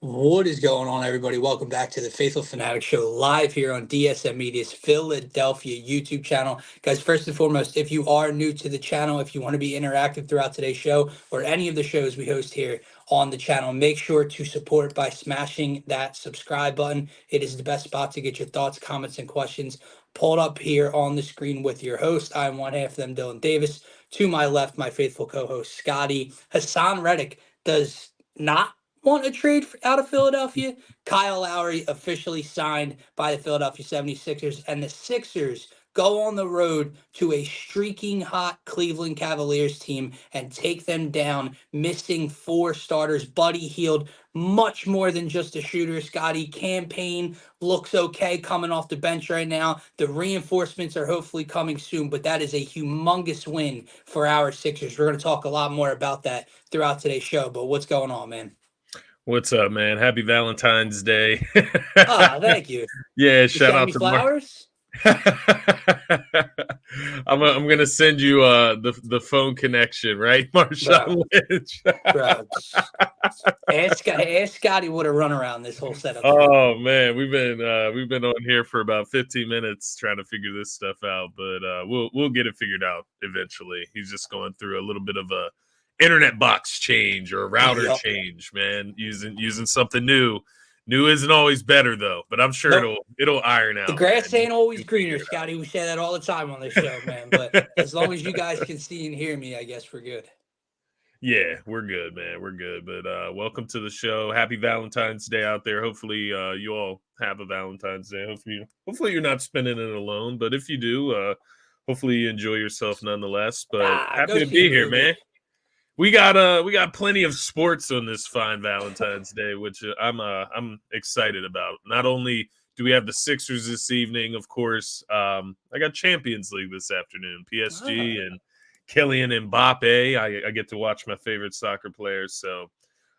What is going on, everybody? Welcome back to the Faithful Fanatic Show live here on DSM-Media's Philadelphia YouTube channel. Guys, first and foremost, if you are new to the channel, if you want to be interactive throughout today's show or any of the shows we host here on the channel, make sure to support by smashing that subscribe button. It is the best spot to get your thoughts, comments, and questions pulled up here on the screen with your host. I'm one half of them, Dylan Davis. To my left, my faithful co-host, Scotty. Hassan Reddick does not want a trade out of Philadelphia. Kyle Lowry officially signed by the Philadelphia 76ers, and the Sixers go on the road to a streaking hot Cleveland Cavaliers team and take them down, missing four starters. Buddy Hield, much more than just a shooter. Scotty, campaign looks okay coming off the bench right now. The reinforcements are hopefully coming soon, but that is a humongous win for our Sixers. We're going to talk a lot more about that throughout today's show, but what's going on, man? What's up, man? Happy Valentine's Day. Thank you. Yeah, You shout sending out me to Mark. flowers? I'm gonna send you the phone connection, right, Marshawn Lynch? Bro. Ask Scotty what a run around this whole setup. Oh man, we've been on here for about 15 minutes trying to figure this stuff out, but we'll get it figured out eventually. He's just going through a little bit of a internet box change or a router change, man. Using something new. New isn't always better though, but I'm sure it'll iron out. The grass ain't always greener, Scotty. We say that all the time on this show, man. But as long as you guys can see and hear me, I guess we're good. Yeah, we're good, man. We're good. But welcome to the show. Happy Valentine's Day out there. Hopefully you all have a Valentine's Day. Hopefully you're not spending it alone, but if you do, hopefully you enjoy yourself nonetheless. But happy to be here, man. We got plenty of sports on this fine Valentine's Day, which I'm excited about. Not only do we have the Sixers this evening, of course, I got Champions League this afternoon, PSG and Kylian Mbappe. I get to watch my favorite soccer players, so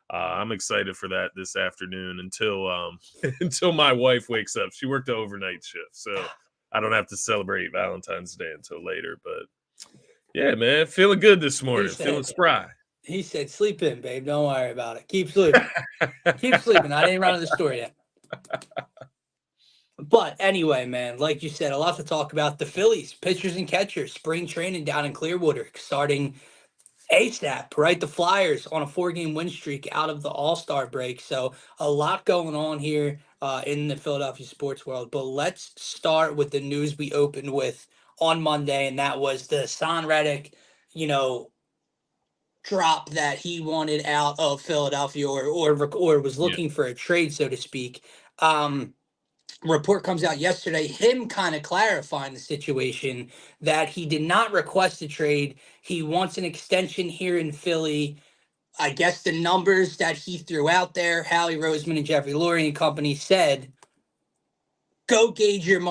I'm excited for that this afternoon until until my wife wakes up. She worked the overnight shift, so I don't have to celebrate Valentine's Day until later, but yeah, man, feeling good this morning, feeling spry. He said, "Sleep in, babe. Don't worry about it. Keep sleeping. Keep sleeping. I didn't run to the store yet." But anyway, man, like you said, a lot to talk about. The Phillies, pitchers and catchers, spring training down in Clearwater, starting ASAP, right? The Flyers on a 4-game win streak out of the All-Star break. So a lot going on here in the Philadelphia sports world. But let's start with the news we opened with on Monday, and that was the Hassan Reddick, drop that he wanted out of Philadelphia or was looking for a trade, so to speak. Report comes out yesterday, him kind of clarifying the situation that he did not request a trade. He wants an extension here in Philly. I guess the numbers that he threw out there, Howie Roseman and Jeffrey Lurie and company said, go gauge your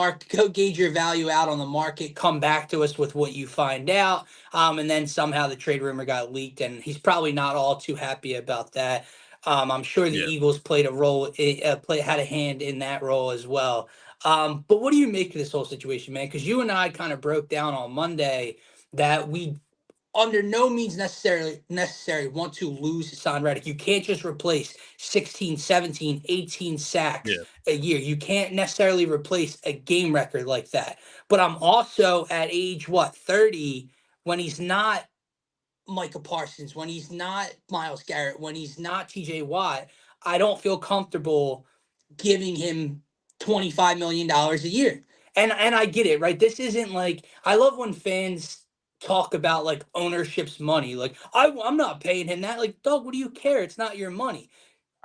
value out on the market, come back to us with what you find out. And then somehow the trade rumor got leaked, and he's probably not all too happy about that. I'm sure the Eagles played a role, had a hand in that role as well. But what do you make of this whole situation, man? Because you and I kind of broke down on Monday that we under no means necessary want to lose Hassan Reddick. You can't just replace 16, 17, 18 sacks a year. You can't necessarily replace a game record like that. But I'm also at age, 30, when he's not Micah Parsons, when he's not Myles Garrett, when he's not TJ Watt, I don't feel comfortable giving him $25 million a year. And I get it, right? This isn't like, I love when fans talk about like ownership's money. Like, I'm not paying him that. Like, dog, what do you care? It's not your money.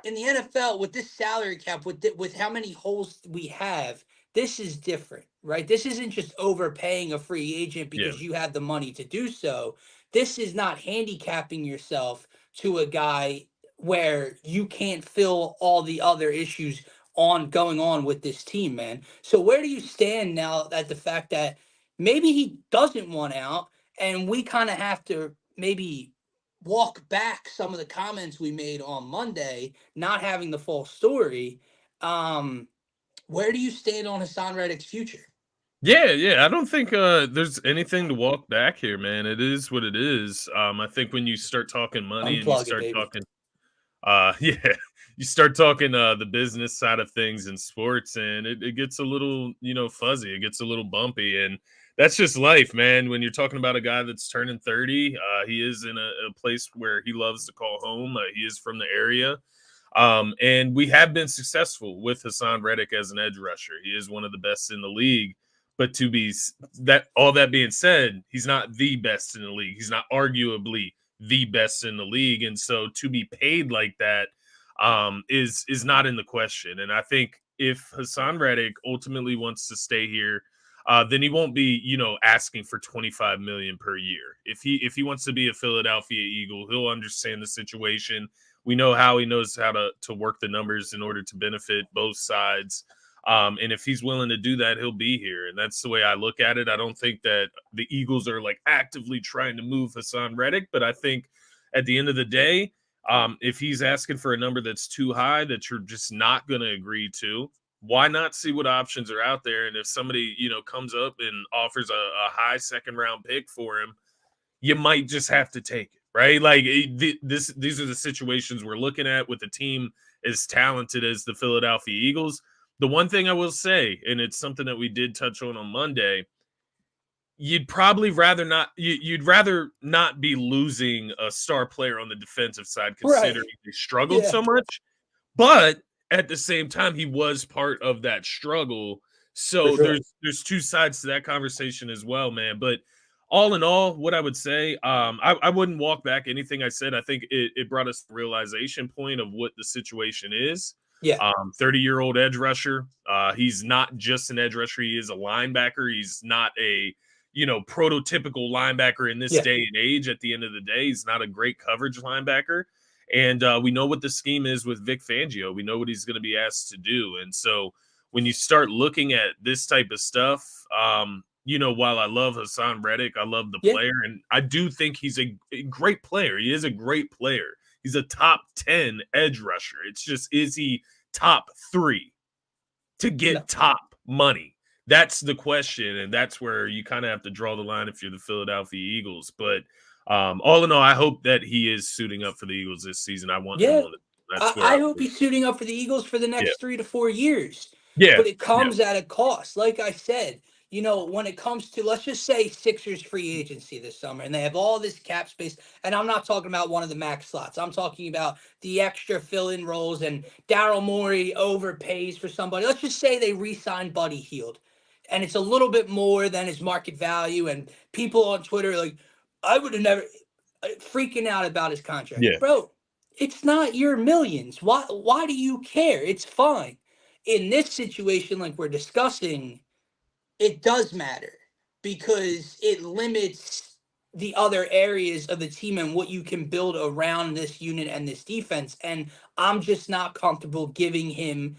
In the NFL, with this salary cap, with how many holes we have, this is different, right? This isn't just overpaying a free agent because you have the money to do so. This is not handicapping yourself to a guy where you can't fill all the other issues going on with this team, man. So where do you stand now at the fact that maybe he doesn't want out, and we kind of have to maybe walk back some of the comments we made on Monday, not having the full story? Where do you stand on Hassan Reddick's future? Yeah. I don't think there's anything to walk back here, man. It is what it is. I think when you start talking money and you start talking, Yeah, you start talking the business side of things in sports, and it gets a little, fuzzy. It gets a little bumpy, and that's just life, man. When you're talking about a guy that's turning 30, he is in a place where he loves to call home. He is from the area. And we have been successful with Hassan Reddick as an edge rusher. He is one of the best in the league. But to be that all that being said, he's not the best in the league. He's not arguably the best in the league, and so to be paid like that is not in the question. And I think if Hassan Reddick ultimately wants to stay here, then he won't be, asking for 25 million per year. If he wants to be a Philadelphia Eagle, he'll understand the situation. We know how he knows how to work the numbers in order to benefit both sides. And if he's willing to do that, he'll be here. And that's the way I look at it. I don't think that the Eagles are like actively trying to move Hassan Reddick, but I think at the end of the day, if he's asking for a number that's too high that you're just not going to agree to, why not see what options are out there? And if somebody, comes up and offers a high second round pick for him, you might just have to take it, right? Like these are the situations we're looking at with a team as talented as the Philadelphia Eagles. The one thing I will say, and it's something that we did touch on Monday, you'd probably rather not you'd rather not be losing a star player on the defensive side considering Right. they struggled Yeah, so much. But at the same time, he was part of that struggle. for So sure. there's two sides to that conversation as well, man. But all in all, what I would say, I wouldn't walk back anything I said. I think it brought us the realization point of what the situation is. Yeah, 30-year-old edge rusher. He's not just an edge rusher. He is a linebacker. He's not a prototypical linebacker in this yeah, day and age. At the end of the day, he's not a great coverage linebacker. And we know what the scheme is with Vic Fangio. We know what he's going to be asked to do. And so when you start looking at this type of stuff, while I love Hassan Reddick, I love the yeah. player, and I do think he's a great player. He is a great player. He's a top 10 edge rusher. It's just, is he top 3 to No. get top money? That's the question, and that's where you kind of have to draw the line if you're the Philadelphia Eagles. But all in all, I hope that he is suiting up for the Eagles this season. I want him Yeah, on the. That's where I I. hope he's suiting up for the Eagles for the Yeah, next 3 to 4 years. yeah, But it yeah, comes at a cost. Like I said, when it comes to, let's just say, Sixers free agency this summer, and they have all this cap space, and I'm not talking about one of the max slots. I'm talking about the extra fill-in roles, and Daryl Morey overpays for somebody. Let's just say they re-sign Buddy Hield, and it's a little bit more than his market value, and people on Twitter are like, I would have never freaking out about his contract. yeah, Bro, it's not your millions. Why do you care? It's fine. In this situation, like we're discussing, it does matter because it limits the other areas of the team and what you can build around this unit and this defense. And I'm just not comfortable giving him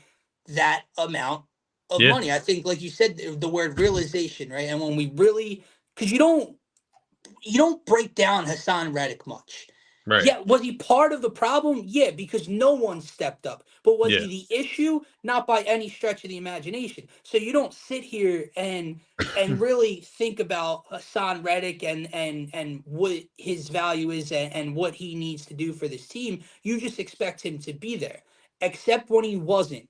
that amount of yeah. money. I think, like you said, the word realization, right? And when we really, because you don't break down Hassan Reddick much. Right. Yeah, was he part of the problem? Yeah, because no one stepped up. But was Yeah, he the issue? Not by any stretch of the imagination. So you don't sit here and really think about Hassan Reddick and what his value is and what he needs to do for this team. You just expect him to be there. Except when he wasn't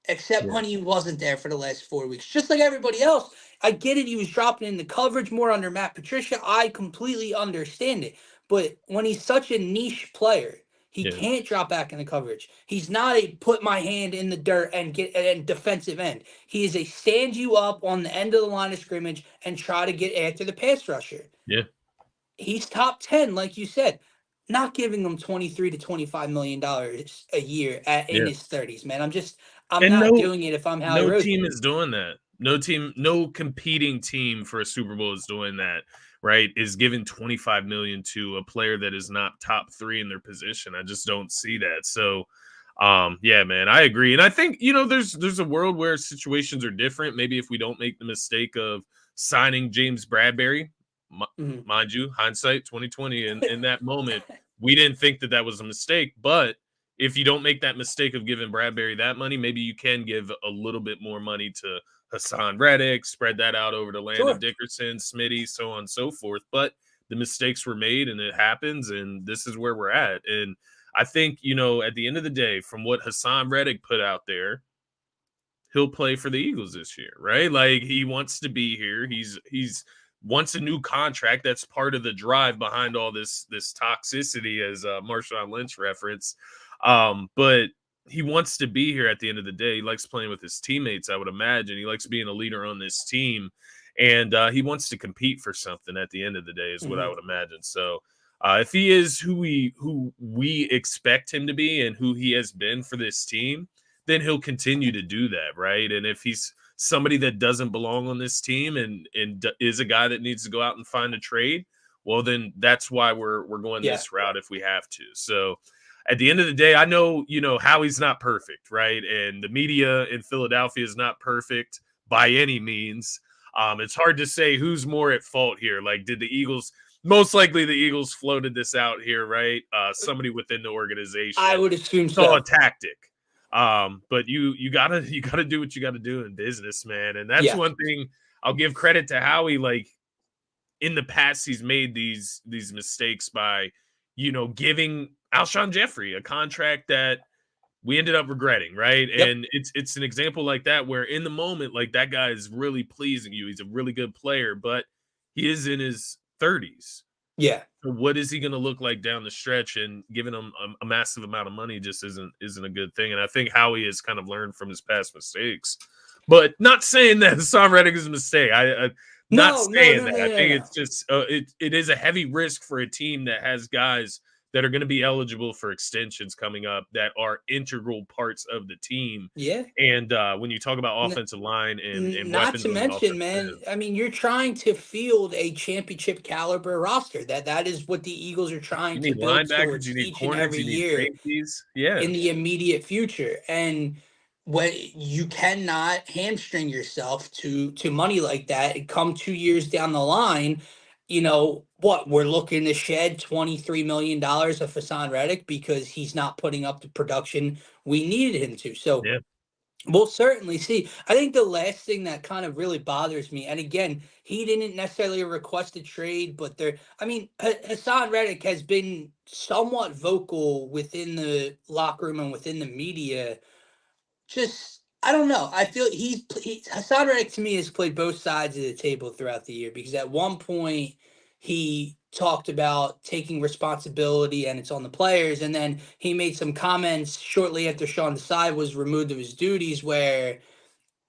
except yeah, when he wasn't there for the last 4 weeks. Just like everybody else, I get it. He was dropping in the coverage more under Matt Patricia. I completely understand it. But when he's such a niche player, he yeah, can't drop back in the coverage. He's not a put my hand in the dirt and get and defensive end. He is a stand you up on the end of the line of scrimmage and try to get after the pass rusher. yeah, He's top 10, like you said. Not giving him 23 to 25 million dollars a year in yeah. his 30s, man. I'm And not doing it if I'm Howie no Roseman. team is doing that. No competing team for a Super Bowl is doing that, right? Is giving 25 million to a player that is not top 3 in their position. I just don't see that. So, yeah, man, I agree. And I think, there's a world where situations are different. Maybe if we don't make the mistake of signing James Bradbury, Mhm. mind you, hindsight 2020, in that moment, we didn't think that that was a mistake, but if you don't make that mistake of giving Bradbury that money, maybe you can give a little bit more money to Hassan Reddick, spread that out over to Landon Sure. Dickerson, Smitty, so on and so forth. But the mistakes were made and it happens, and this is where we're at. And I think, at the end of the day, from what Hassan Reddick put out there, he'll play for the Eagles this year, right? Like, he wants to be here. He's wants a new contract. That's part of the drive behind all this toxicity, as Marshawn Lynch referenced. But he wants to be here at the end of the day. He likes playing with his teammates, I would imagine. He likes being a leader on this team. And he wants to compete for something at the end of the day, is what I would imagine. So if he is who we expect him to be and who he has been for this team, then he'll continue to do that, right? And if he's somebody that doesn't belong on this team and is a guy that needs to go out and find a trade, well, then that's why we're going this route if we have to. So at the end of the day, I know, Howie's not perfect, right? And the media in Philadelphia is not perfect by any means. It's hard to say who's more at fault here. Like, did the Eagles – most likely the Eagles floated this out here, right? Somebody within the organization. I would assume saw so. a tactic. But you gotta do what you gotta do in business, man. And that's one thing I'll give credit to Howie. Like, in the past, he's made these mistakes by, giving Alshon Jeffrey a contract that we ended up regretting, right? Yep. And it's an example like that where in the moment, like, that guy is really pleasing you. He's a really good player, but he is in his 30s. Yeah. So what is he going to look like down the stretch? And giving him a massive amount of money just isn't a good thing. And I think Howie has kind of learned from his past mistakes, but not saying that Hassan Reddick is a mistake. I think it's just it is a heavy risk for a team that has guys that are going to be eligible for extensions coming up that are integral parts of the team. Yeah. And when you talk about offensive line and not weapons to mention, man, I mean, you're trying to field a championship caliber roster. That is what the Eagles are trying to build towards each and every year in the immediate future. And what you cannot hamstring yourself to money like that and come 2 years down the line. We're looking to shed $23 million of Hassan Reddick because he's not putting up the production we needed him to. So we'll certainly see. I think the last thing that kind of really bothers me, and again, he didn't necessarily request a trade, but Hassan Reddick has been somewhat vocal within the locker room and within the media. Just, I don't know. I feel Hassan Reddick to me has played both sides of the table throughout the year, because at one point he talked about taking responsibility and it's on the players, and then he made some comments shortly after Sean Desai was removed of his duties where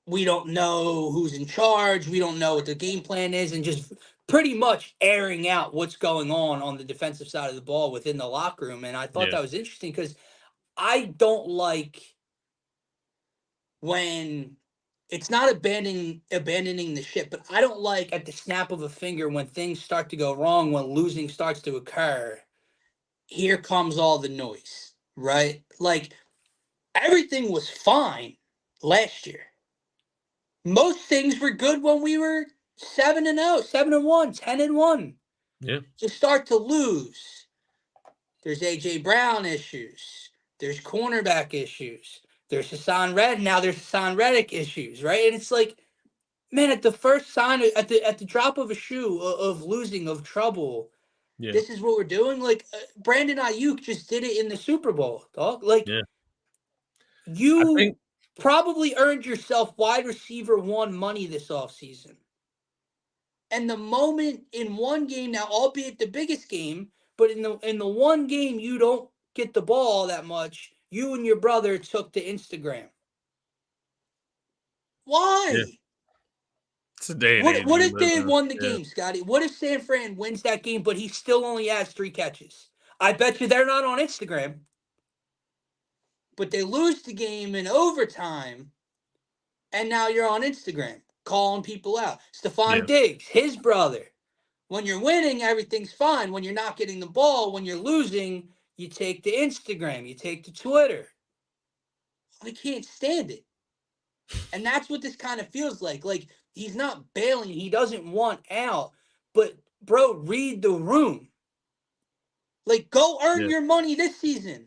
we don't know who's in charge, we don't know what the game plan is, and just pretty much airing out what's going on the defensive side of the ball within the locker room. And I thought that was interesting because I don't like when it's not abandoning the ship, but I don't like at the snap of a finger when things start to go wrong, when losing starts to occur. Here comes all the noise, right? Like, everything was fine last year. Most things were good when we were 7-0, 7-1, 10-1. Yeah. To start to lose, there's AJ Brown issues. There's cornerback issues. There's Hassan Reddick. Now there's Hassan Reddick issues, right? And it's like, man, at the first sign, at the drop of a shoe of losing, of trouble, this is what we're doing. Like, Brandon Ayuk just did it in the Super Bowl, dog. Like, you probably earned yourself wide receiver 1 money this offseason. And the moment in one game, now albeit the biggest game, but in the one game you don't get the ball that much, you and your brother took to Instagram. Why? Yeah. It's a day and age. What if they had won the game, Scotty? What if San Fran wins that game, but he still only has 3 catches? I bet you they're not on Instagram. But they lose the game in overtime, and now you're on Instagram calling people out. Stephon Diggs, his brother. When you're winning, everything's fine. When you're not getting the ball, when you're losing, you take to Instagram, you take to Twitter. I can't stand it. And that's what this kind of feels like. Like, he's not bailing. He doesn't want out. But, bro, read the room. Like, go earn your money this season.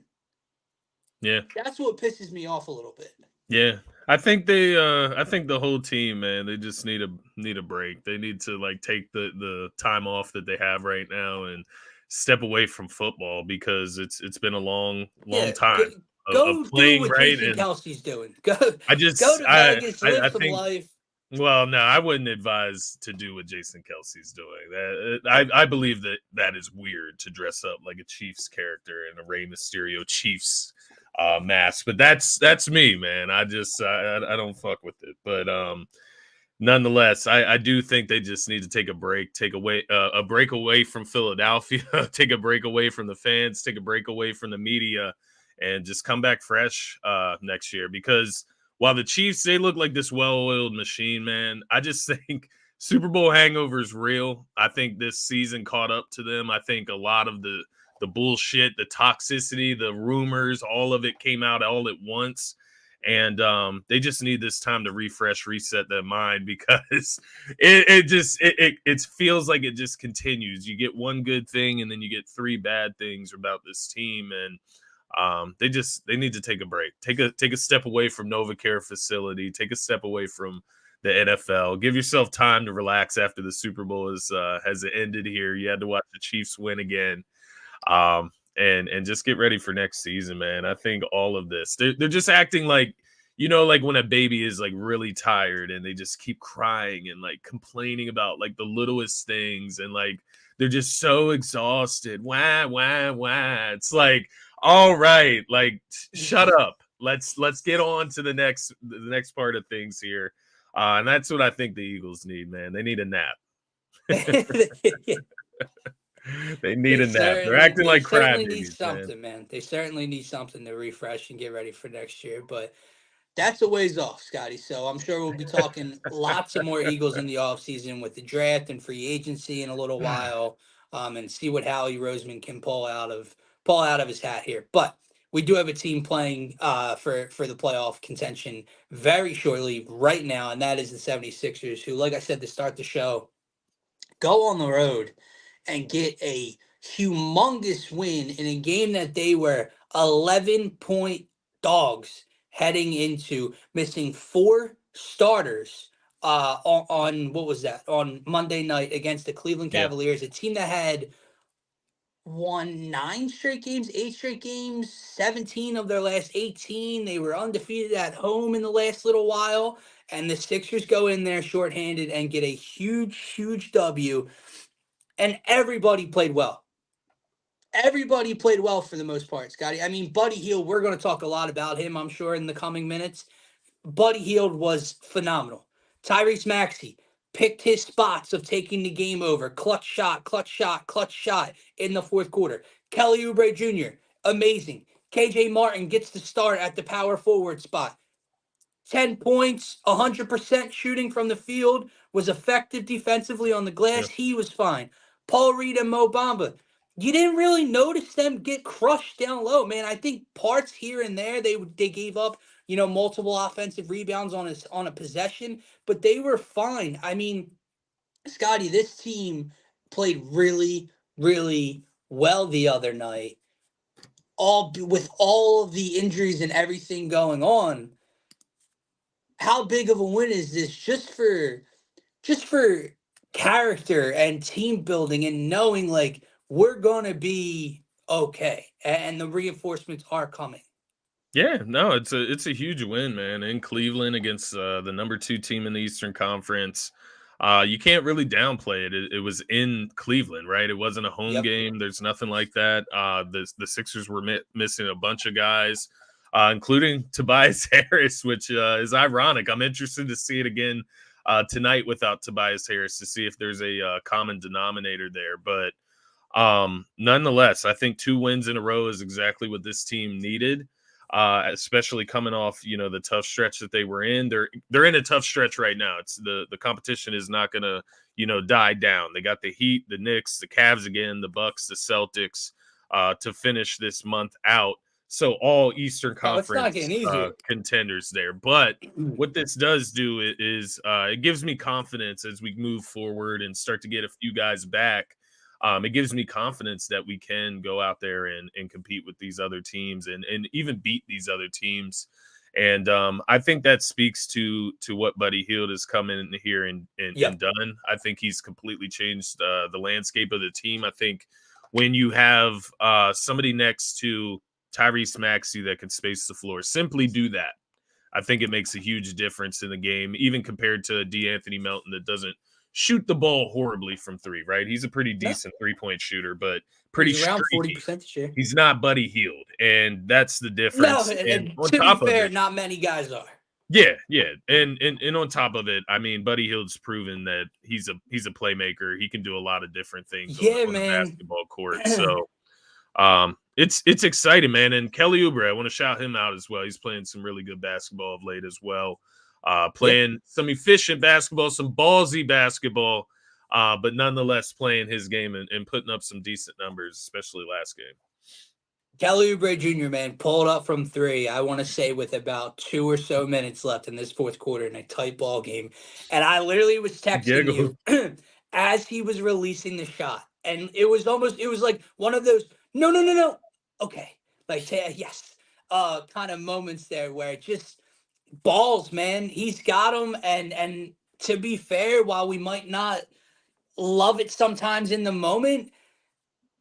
Yeah. That's what pisses me off a little bit. Yeah. I think the whole team, man, they just need a break. They need to, like, take the time off that they have right now and step away from football because it's been a long Yeah, time of go do playing, what right? Jason And Kelsey's doing. Go I go just to Vegas, live I some think, life. well, no, I wouldn't advise to do what Jason Kelsey's doing. I believe that is weird to dress up like a Chiefs character in a Rey Mysterio Chiefs mask. But that's me, man. I don't fuck with it. But nonetheless, I do think they just need to take a break, a break away from Philadelphia, take a break away from the fans, take a break away from the media, and just come back fresh next year. Because while the Chiefs, they look like this well-oiled machine, man, I just think Super Bowl hangover is real. I think this season caught up to them. I think a lot of the bullshit, the toxicity, the rumors, all of it came out all at once. And they just need this time to refresh, reset their mind, because it feels like it just continues. You get one good thing and then you get three bad things about this team, and they need to take a break, take a step away from NovaCare facility, take a step away from the NFL. Give yourself time to relax after the Super Bowl has ended here. You had to watch the Chiefs win again. And just get ready for next season, man. I think all of this, they're just acting like, like when a baby is like really tired and they just keep crying and like complaining about like the littlest things, and like they're just so exhausted. Wah, wah, wah. It's like, all right, like shut up. Let's get on to the next part of things here. And that's what I think the Eagles need, man. They need a nap. They need a nap. They're acting They like certainly need crybabies, man. something, man. They certainly need something to refresh and get ready for next year. But that's a ways off, Scotty. So I'm sure we'll be talking lots of more Eagles in the offseason with the draft and free agency in a little while, and see what Howie Roseman can pull out of his hat here. But we do have a team playing for the playoff contention very shortly right now, and that is the 76ers, who, like I said to start the show, go on the road and get a humongous win in a game that they were 11-point dogs heading into, missing four starters on what was that, on Monday night against the Cleveland Yeah. Cavaliers, a team that had won 9 straight games, 8 straight games, 17 of their last 18. They were undefeated at home in the last little while, and the Sixers go in there shorthanded and get a huge W. And everybody played well. Everybody played well for the most part, Scotty. I mean, Buddy Hield, we're going to talk a lot about him, I'm sure, in the coming minutes. Buddy Hield was phenomenal. Tyrese Maxey picked his spots of taking the game over. Clutch shot, clutch shot, clutch shot in the fourth quarter. Kelly Oubre Jr., amazing. KJ Martin gets the start at the power forward spot. 10 points, 100% shooting from the field, was effective defensively on the glass. Yeah. He was fine. Paul Reed and Mo Bamba, you didn't really notice them get crushed down low, man. I think parts here and there they gave up, multiple offensive rebounds on a possession, but they were fine. I mean, Scotty, this team played really well the other night. All with all of the injuries and everything going on, how big of a win is this just for character and team building and knowing like we're going to be okay and the reinforcements are coming. Yeah, no, it's a huge win, man, in Cleveland against the number 2 team in the Eastern Conference. You can't really downplay it. It was in Cleveland, right? It wasn't a home Yep. game. There's nothing like that. The Sixers were missing a bunch of guys, including Tobias Harris, which is ironic. I'm interested to see it again tonight without Tobias Harris to see if there's a common denominator there. But nonetheless, I think 2 wins in a row is exactly what this team needed. Especially coming off, the tough stretch that they were in. They're in a tough stretch right now. It's the competition is not gonna, die down. They got the Heat, the Knicks, the Cavs again, the Bucks, the Celtics, to finish this month out. So all Eastern Oh, it's not Conference getting easier. contenders there. But what this does do is it gives me confidence as we move forward and start to get a few guys back. It gives me confidence that we can go out there and compete with these other teams and even beat these other teams. And I think that speaks to what Buddy Hield has come in here and Yep. done. I think he's completely changed the landscape of the team. I think when you have somebody next to Tyrese Maxey that can space the floor. Simply do that. I think it makes a huge difference in the game, even compared to DeAnthony Melton that doesn't shoot the ball horribly from three, right? He's a pretty No, decent three-point shooter, but pretty he's around streaky. 40% this year. He's not Buddy Hield, and that's the No, difference. And and on to be top of fair, it, not many guys are. yeah, and on top of it, I mean, Buddy Hield's proven that he's a playmaker. He can do a lot of different things on Yeah, the man. basketball court. So it's exciting, man. And Kelly Oubre, I want to shout him out as well. He's playing some really good basketball of late as well. Yeah. Playing some efficient basketball, some ballsy basketball, but nonetheless playing his game and putting up some decent numbers, especially last game. Kelly Oubre Jr., man, pulled up from three, I want to say, with about 2 or so minutes left in this fourth quarter in a tight ball game. And I literally was texting Giggle. you as he was releasing the shot. And it was like one of those, no. Okay. Like, yes. Kind of moments there where it just balls, man. He's got them. And to be fair, while we might not love it sometimes in the moment,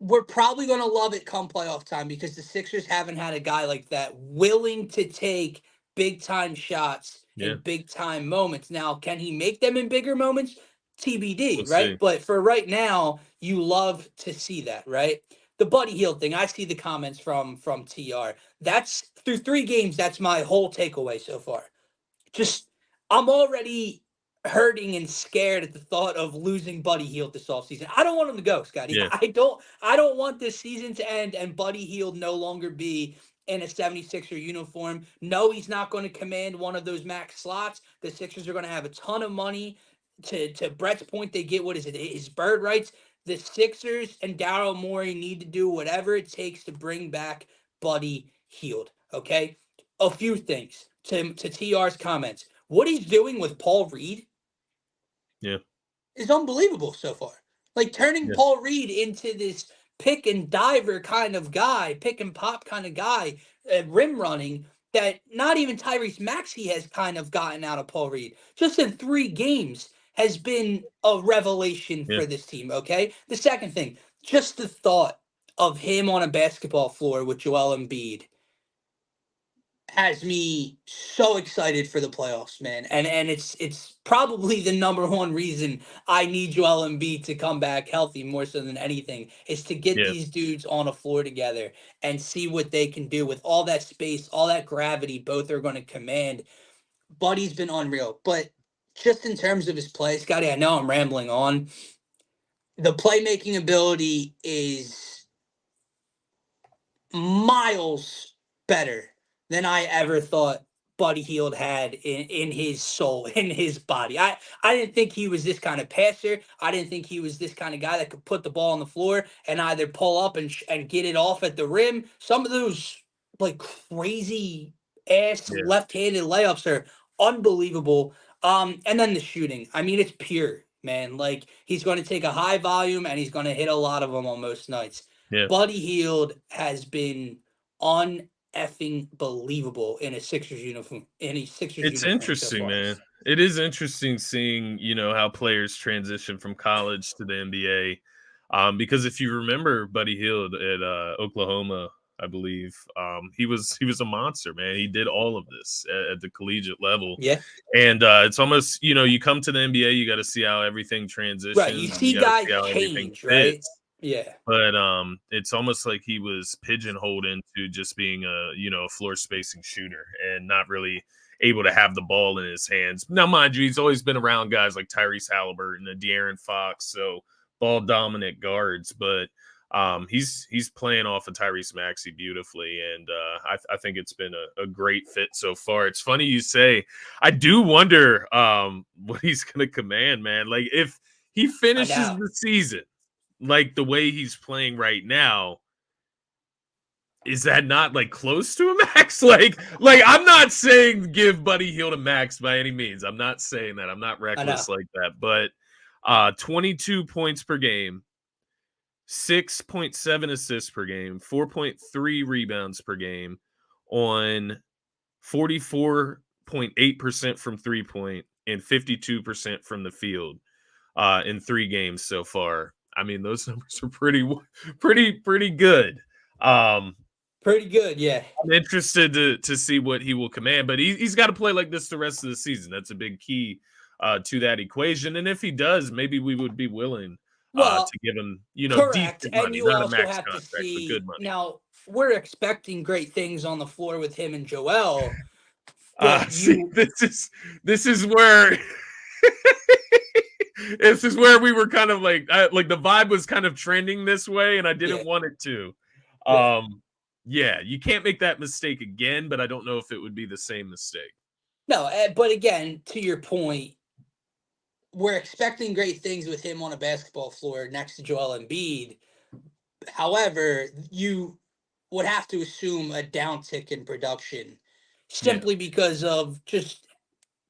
we're probably going to love it come playoff time because the Sixers haven't had a guy like that willing to take big time shots in big time moments. Now, can he make them in bigger moments? TBD, We'll right? see. But for right now, you love to see that, right? The Buddy Hield thing, I see the comments from TR. That's through 3 games. That's my whole takeaway so far. Just, I'm already hurting and scared at the thought of losing Buddy Hield this offseason. I don't want him to go, Scotty. Yeah. I don't want this season to end and Buddy Hield no longer be in a 76er uniform. No, he's not going to command one of those max slots. The Sixers are going to have a ton of money. To Brett's point, they get, what is it, his bird rights. The Sixers and Daryl Morey need to do whatever it takes to bring back Buddy Hield, okay? A few things to TR's comments. What he's doing with Paul Reed is unbelievable so far. Like turning Paul Reed into this pick and diver kind of guy, pick and pop kind of guy, rim running that not even Tyrese Maxey has kind of gotten out of Paul Reed. Just in 3 games has been a revelation for this team, okay? The second thing, just the thought of him on a basketball floor with Joel Embiid has me so excited for the playoffs, man. And it's probably the number one reason I need Joel Embiid to come back healthy more so than anything, is to get these dudes on a floor together and see what they can do with all that space, all that gravity both are going to command. Buddy's been unreal. But just in terms of his play, Scotty, I know I'm rambling on. The playmaking ability is miles better than I ever thought Buddy Hield had in his soul, in his body. I didn't think he was this kind of passer. I didn't think he was this kind of guy that could put the ball on the floor and either pull up and get it off at the rim. Some of those like crazy ass left-handed layups are unbelievable. And then the shooting. I mean, it's pure, man. Like he's going to take a high volume and he's going to hit a lot of them on most nights. Buddy Hield has been effing believable in a Sixers uniform. It's interesting, so man. It is interesting seeing, how players transition from college to the NBA. Because if you remember Buddy Hield at Oklahoma, I believe, he was a monster, man. He did all of this at the collegiate level. Yeah. And it's almost, you come to the NBA, you got to see how everything transitions. Right. You see guys change, right? Yeah. But it's almost like he was pigeonholed into just being a floor spacing shooter and not really able to have the ball in his hands. Now, mind you, he's always been around guys like Tyrese Halliburton and De'Aaron Fox, so ball dominant guards. But he's playing off of Tyrese Maxey beautifully, and I think it's been a great fit so far. It's funny you say. I do wonder what he's going to command, man. Like if he finishes the season like the way he's playing right now, is that not like close to a max? like I'm not saying give Buddy Hield a max by any means. I'm not saying that. I'm not reckless like that. But 22 points per game, 6.7 assists per game, 4.3 rebounds per game on 44.8% from 3-point and 52% from the field in 3 games so far. I mean, those numbers are pretty good. Pretty good, yeah. I'm interested to see what he will command, but he's got to play like this the rest of the season. That's a big key to that equation. And if he does, maybe we would be willing Well, to give him, correct. decent And money, you not a also max have to contract, but good see money. now we're expecting great things on the floor with him and Joel, but See, this is where this is where we were kind of like the vibe was kind of trending this way, and I didn't want it to. Yeah. Yeah, you can't make that mistake again, but I don't know if it would be the same mistake. No, but again, to your point, we're expecting great things with him on a basketball floor next to Joel Embiid. However, you would have to assume a downtick in production simply because of just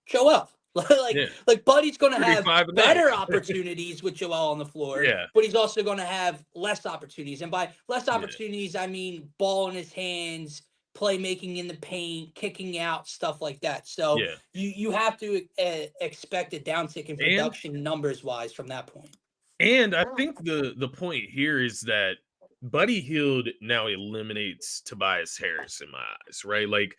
Joel. like Buddy's going to have 35 a better night. opportunities with Joel on the floor, Yeah. but he's also going to have less opportunities. And by less Yeah. opportunities, I mean ball in his hands, playmaking in the paint, kicking out, stuff like that. So Yeah. you have to expect a downtick in production numbers wise from that point. And I think the point here is that Buddy Hield now eliminates Tobias Harris in my eyes, right? Like,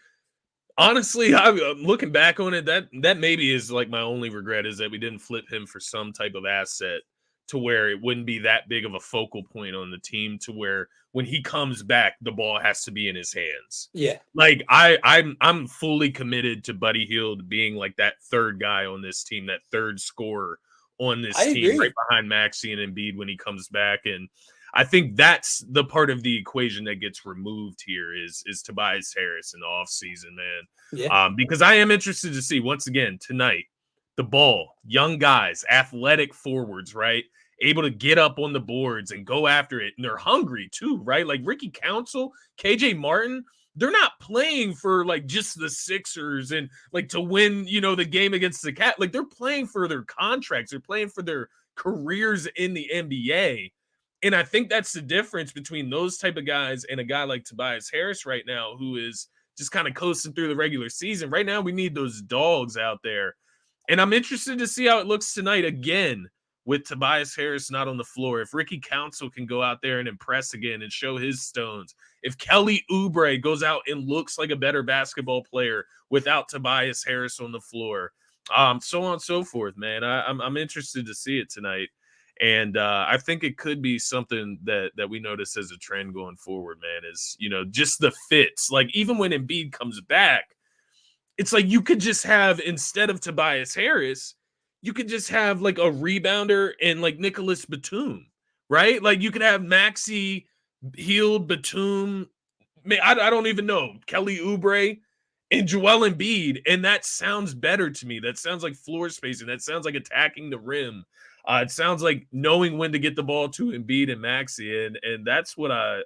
honestly, I'm looking back on it, that maybe is like my only regret is that we didn't flip him for some type of asset to where it wouldn't be that big of a focal point on the team to where when he comes back, the ball has to be in his hands. Yeah. Like I'm fully committed to Buddy Hield being like that third guy on this team, that third scorer on this team, right behind Maxey and Embiid when he comes back. And I think that's the part of the equation that gets removed here is Tobias Harris in the offseason, man. Yeah. Because I am interested to see, once again, tonight, the ball, young guys, athletic forwards, right? Able to get up on the boards and go after it. And they're hungry too, right? Like Ricky Council, KJ Martin, they're not playing for like just the Sixers and like to win, the game against the Cat. Like they're playing for their contracts. They're playing for their careers in the NBA. And I think that's the difference between those type of guys and a guy like Tobias Harris right now, who is just kind of coasting through the regular season. Right now, we need those dogs out there. And I'm interested to see how it looks tonight again with Tobias Harris not on the floor. If Ricky Council can go out there and impress again and show his stones. If Kelly Oubre goes out and looks like a better basketball player without Tobias Harris on the floor. So on and so forth, man. I'm interested to see it tonight. And I think it could be something that we notice as a trend going forward, man, is, just the fits. Like, even when Embiid comes back, it's like you could just have, instead of Tobias Harris, you could just have, like, a rebounder and, like, Nicholas Batum, right? Like, you could have Maxey, Hield, Batum, I don't even know, Kelly Oubre, and Joel Embiid, and that sounds better to me. That sounds like floor spacing. That sounds like attacking the rim. It sounds like knowing when to get the ball to Embiid and Maxey, and that's what I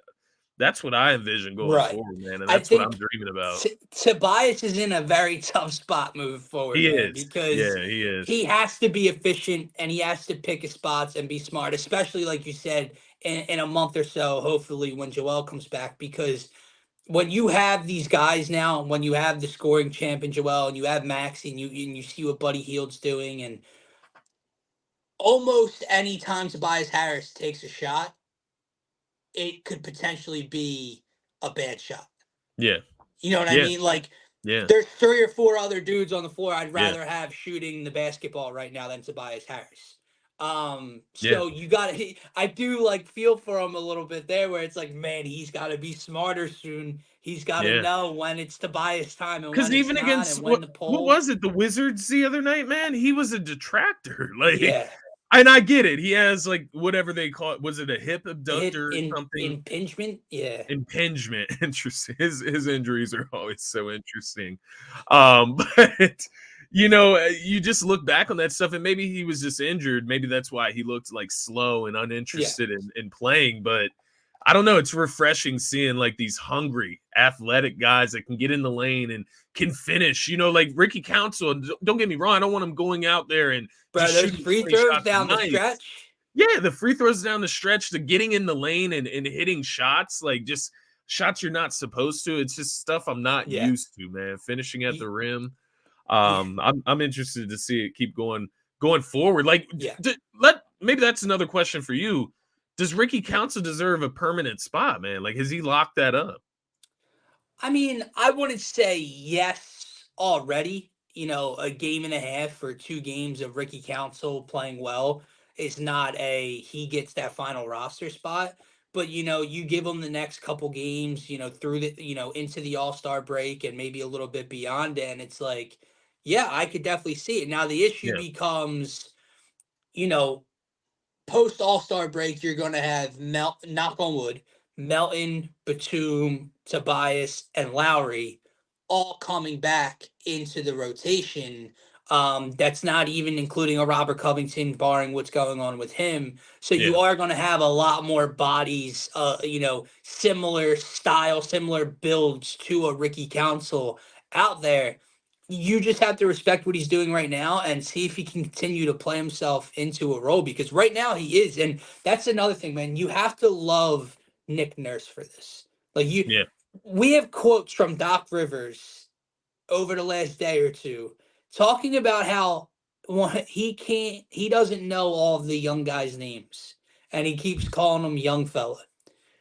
envision going forward, man. And that's what I'm dreaming about. Tobias is in a very tough spot moving forward, because he is. He has to be efficient and he has to pick his spots and be smart, especially like you said, in a month or so, hopefully when Joel comes back, because when you have these guys now, when you have the scoring champ in Joel and you have Maxey and you see what Buddy Hield's doing, and almost any time Tobias Harris takes a shot, it could potentially be a bad shot. Yeah. You know what I mean? Like, there's 3 or 4 other dudes on the floor I'd rather have shooting the basketball right now than Tobias Harris. So you got to, I do like feel for him a little bit there where it's like, man, he's got to be smarter soon. He's got to know when it's Tobias time and when it's even not, against and when to pull. What was it? The Wizards the other night, man? He was a detractor. Like, and I get it. He has like whatever they call it. Was it a hip abductor or something? Impingement? Yeah. Impingement. Interesting. His injuries are always so interesting. But you just look back on that stuff and maybe he was just injured. Maybe that's why he looked like slow and uninterested in playing. But I don't know. It's refreshing seeing like these hungry, athletic guys that can get in the lane and can finish. Like Ricky Council. Don't get me wrong. I don't want him going out there and those free throws down the stretch. Yeah, the free throws down the stretch, the getting in the lane and hitting shots, like just shots you're not supposed to. It's just stuff I'm not used to, man. Finishing at the rim. I'm interested to see it keep going forward. Like maybe that's another question for you. Does Ricky Council deserve a permanent spot, man? Like, has he locked that up? I mean, I wouldn't say yes already. You know, a game and a half or 2 games of Ricky Council playing well is not a he gets that final roster spot. But you know, you give him the next couple games, you know, through the into the All-Star break and maybe a little bit beyond it, and it's like, yeah, I could definitely see it. Now the issue Yeah, becomes, you know, post All Star break, you're going to have knock on wood, Melton, Batum, Tobias, and Lowry all coming back into the rotation. That's not even including a Robert Covington, barring what's going on with him. So you yeah, are going to have a lot more bodies, similar style, similar builds to a Ricky Council out there. You just have to respect what he's doing right now and see if he can continue to play himself into a role, because right now he is. And that's another thing, man. You have to love Nick Nurse for this. Like yeah. we have quotes from Doc Rivers over the last day or two talking about how he doesn't know all of the young guys' names and he keeps calling them young fella.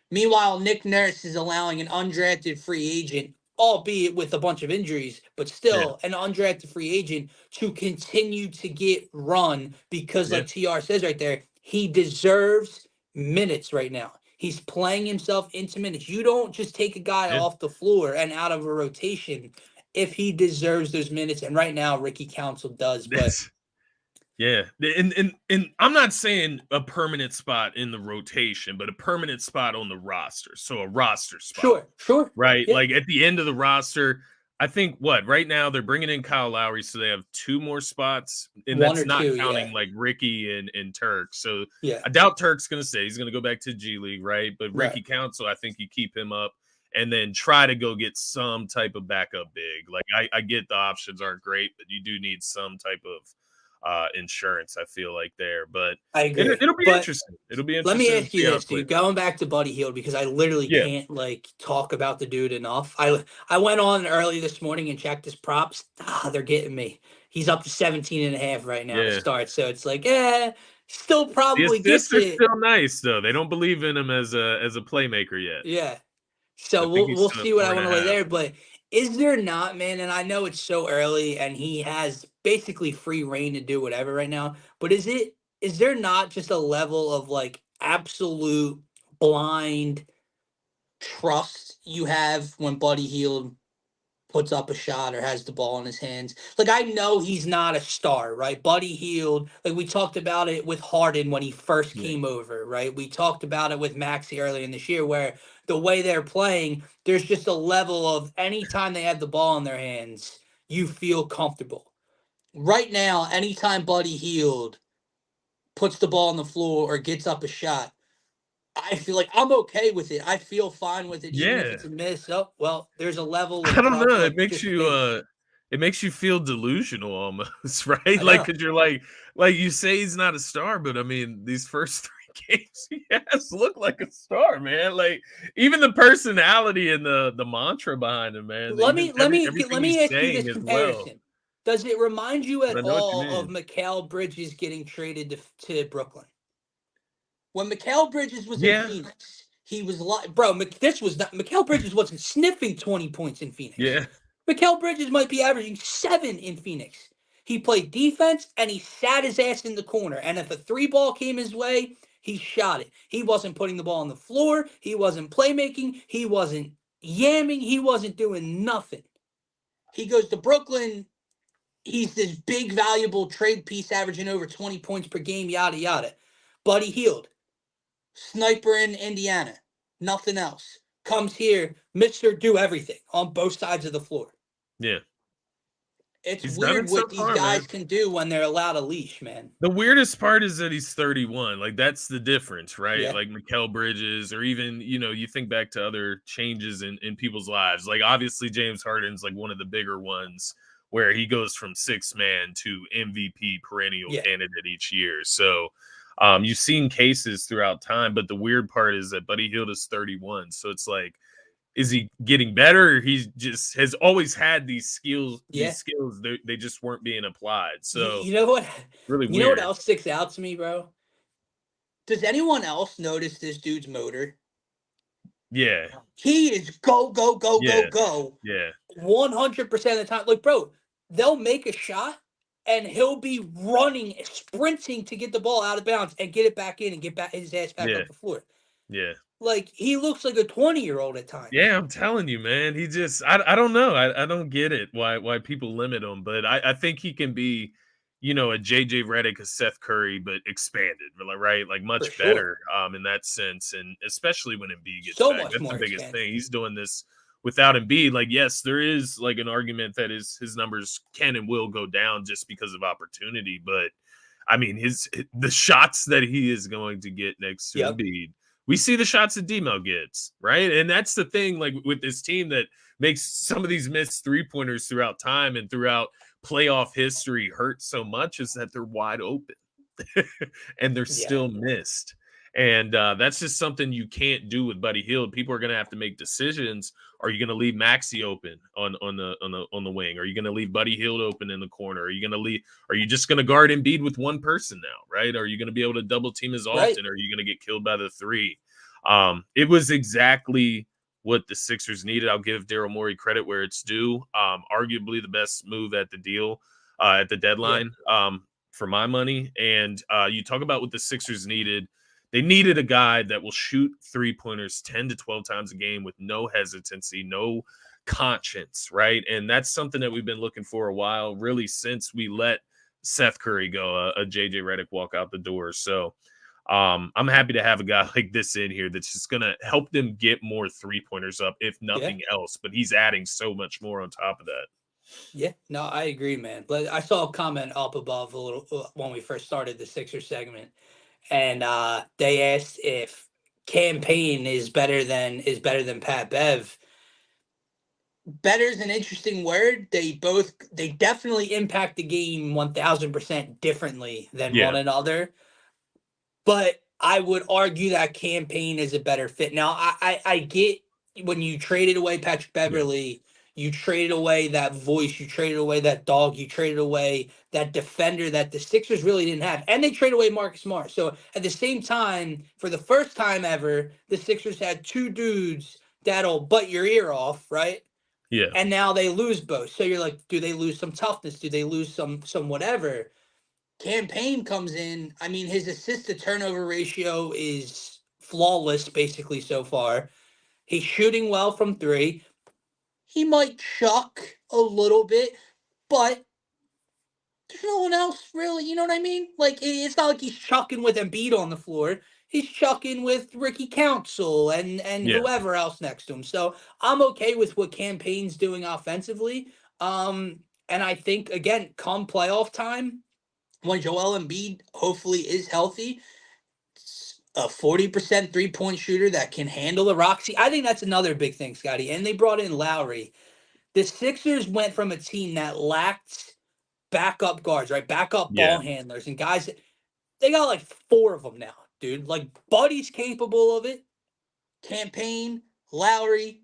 Meanwhile, Nick Nurse is allowing an undrafted free agent, albeit with a bunch of injuries, but Yeah, still an undrafted free agent, to continue to get run because, yeah, like TR says right there, he deserves minutes right now. He's playing himself into minutes. You don't just take a guy yeah. off the floor and out of a rotation if he deserves those minutes. And right now, Ricky Council does. But That's yeah. And I'm not saying a permanent spot in the rotation, but a permanent spot on the roster. So a roster spot, sure, sure. right? Yeah. Like at the end of the roster, I think what right now they're bringing in Kyle Lowry, so they have 2 more spots, and One that's or not two. Yeah. counting like Ricky and Turk. So Yeah. I doubt Turk's going to stay. He's going to go back to G League, right? But Right. Ricky Council, I think you keep him up and then try to go get some type of backup big. Like I get the options aren't great, but you do need some type of insurance. I feel like there, but I agree. it'll be But interesting. It'll be let me interesting to ask you see how this, it plays dude. out. Going back to Buddy Hield, because I literally Yeah, can't like talk about the dude enough. I went on early this morning and checked his props. They're getting me. He's up to 17 and a half right now to yeah. start. So it's like, still The probably assists gets are it. still nice though. They don't believe in him as a playmaker yet. Yeah. I So think we'll he's we'll still at see what four I and want a to lay half. there. But is there not, man? And I know it's so early and he has basically free reign to do whatever right now. But is there not just a level of like absolute blind trust you have when Buddy Hield puts up a shot or has the ball in his hands? Like, I know he's not a star, right? Buddy Hield, like we talked about it with Harden when he first Yeah, came over, right? We talked about it with Maxey earlier in this year, where the way they're playing, there's just a level of anytime they have the ball in their hands, you feel comfortable. Right now, anytime Buddy Hield puts the ball on the floor or gets up a shot, I feel like I'm okay with it. I feel fine with it, even if yeah. it's a miss. Oh, well, there's a level I of don't trust, know. like just faith. It makes you feel delusional almost, right? I Like know. because you're like you say he's not a star, but I mean these first 3 games he has looked like a star, man. Like even the personality and the mantra behind him, man. Let Even me let me everything let he's me ask you saying this as well. comparison. Does it remind you But at I know what you all of mean. Mikal Bridges getting traded to Brooklyn? When Mikal Bridges was in Yeah, Phoenix, he was like, bro, this was not Mikal Bridges wasn't sniffing 20 points in Phoenix. yeah, Mikal Bridges might be averaging 7 in Phoenix. He played defense and he sat his ass in the corner. And if a 3 ball came his way, he shot it. He wasn't putting the ball on the floor. He wasn't playmaking. He wasn't yamming. He wasn't doing nothing. He goes to Brooklyn. He's this big, valuable trade piece averaging over 20 points per game, yada, yada. Buddy Hield, sniper in Indiana, nothing else. Comes here, Mr. Do everything on both sides of the floor. yeah. It's He's done weird it so what these far, man. guys can do when they're allowed a leash, man. The weirdest part is that he's 31. Like that's the difference, right? Yeah. Like Mikal Bridges, or even you think back to other changes in people's lives. Like obviously James Harden's like one of the bigger ones, where he goes from 6 man to MVP perennial Yeah. candidate each year. So you've seen cases throughout time, but the weird part is that Buddy Hield is 31. So it's like, is he getting better? Or he just has always had these skills. Yeah. They just weren't being applied. You, So you know what? really You know what weird. else sticks out to me, bro? Does anyone else notice this dude's motor? Yeah. He is go, go, go, go, Yeah. go Yeah. 100% of the time. Like, bro, they'll make a shot and he'll be running, sprinting to get the ball out of bounds and get it back in and get back his ass back Yeah. up the floor. Yeah. Like, he looks like a 20-year-old at times. Yeah, I'm telling you, man. He just I don't know. I don't get it why people limit him, but I think he can be, a JJ Reddick, a Seth Curry, but expanded, right? Like For much sure. better in that sense. And especially when Embiid gets So back. much That's the more biggest expanded. thing. He's doing this without Embiid. Like, yes, there is like an argument that his numbers can and will go down just because of opportunity, but I mean the shots that he is going to get next to Yep. Embiid, we see the shots that Demo gets, right? And that's the thing, like with this team that makes some of these missed 3-pointers throughout time and throughout playoff history hurt so much, is that they're wide open and they're Yeah. still missed. And that's just something you can't do with Buddy Hield. People are going to have to make decisions. Are you going to leave Maxey open on the wing? Are you going to leave Buddy Hield open in the corner? Are you going to leave? Are you just going to guard Embiid with one person now? Right? Are you going to be able to double team as Right. often? Or are you going to get killed by the three? It was exactly what the Sixers needed. I'll give Daryl Morey credit where it's due. Arguably the best move at the deal at the Yeah. deadline. For my money. And you talk about what the Sixers needed. They needed a guy that will shoot 3-pointers 10 to 12 times a game with no hesitancy, no conscience, right? And that's something that we've been looking for a while, really, since we let Seth Curry go, a JJ Reddick walk out the door. So I'm happy to have a guy like this in here that's just going to help them get more 3-pointers up, if Yeah. nothing else. But he's adding so much more on top of that. Yeah, no, I agree, man. But I saw a comment up above a little when we first started the Sixer segment, and they asked if campaign is better than Pat Bev. Better is an interesting word. They definitely impact the game 1000% differently than Yeah. one another. But I would argue that campaign is a better fit. Now, I get when you traded away Patrick Yeah. Beverly, you traded away that voice, you traded away that dog, you traded away that defender that the Sixers really didn't have. And they traded away Marcus Smart. So at the same time, for the first time ever, the Sixers had two dudes that'll butt your ear off, right? Yeah. And now they lose both. So you're like, do they lose some toughness? Do they lose some whatever? Campaign comes in. I mean, his assist to turnover ratio is flawless basically so far. He's shooting well from three. He might chuck a little bit, but there's no one else really. You know what I mean? Like, it's not like he's chucking with Embiid on the floor. He's chucking with Ricky Council and Yeah. whoever else next to him. So I'm okay with what Campaign's doing offensively. And I think again, come playoff time, when Joel Embiid hopefully is healthy, a 40% 3-point shooter that can handle the rock. See, I think that's another big thing, Scotty. And they brought in Lowry. The Sixers went from a team that lacked backup guards, right? Backup Yeah. ball handlers and guys. They got like four of them now, dude. Like Buddy's capable of it. Campaign, Lowry,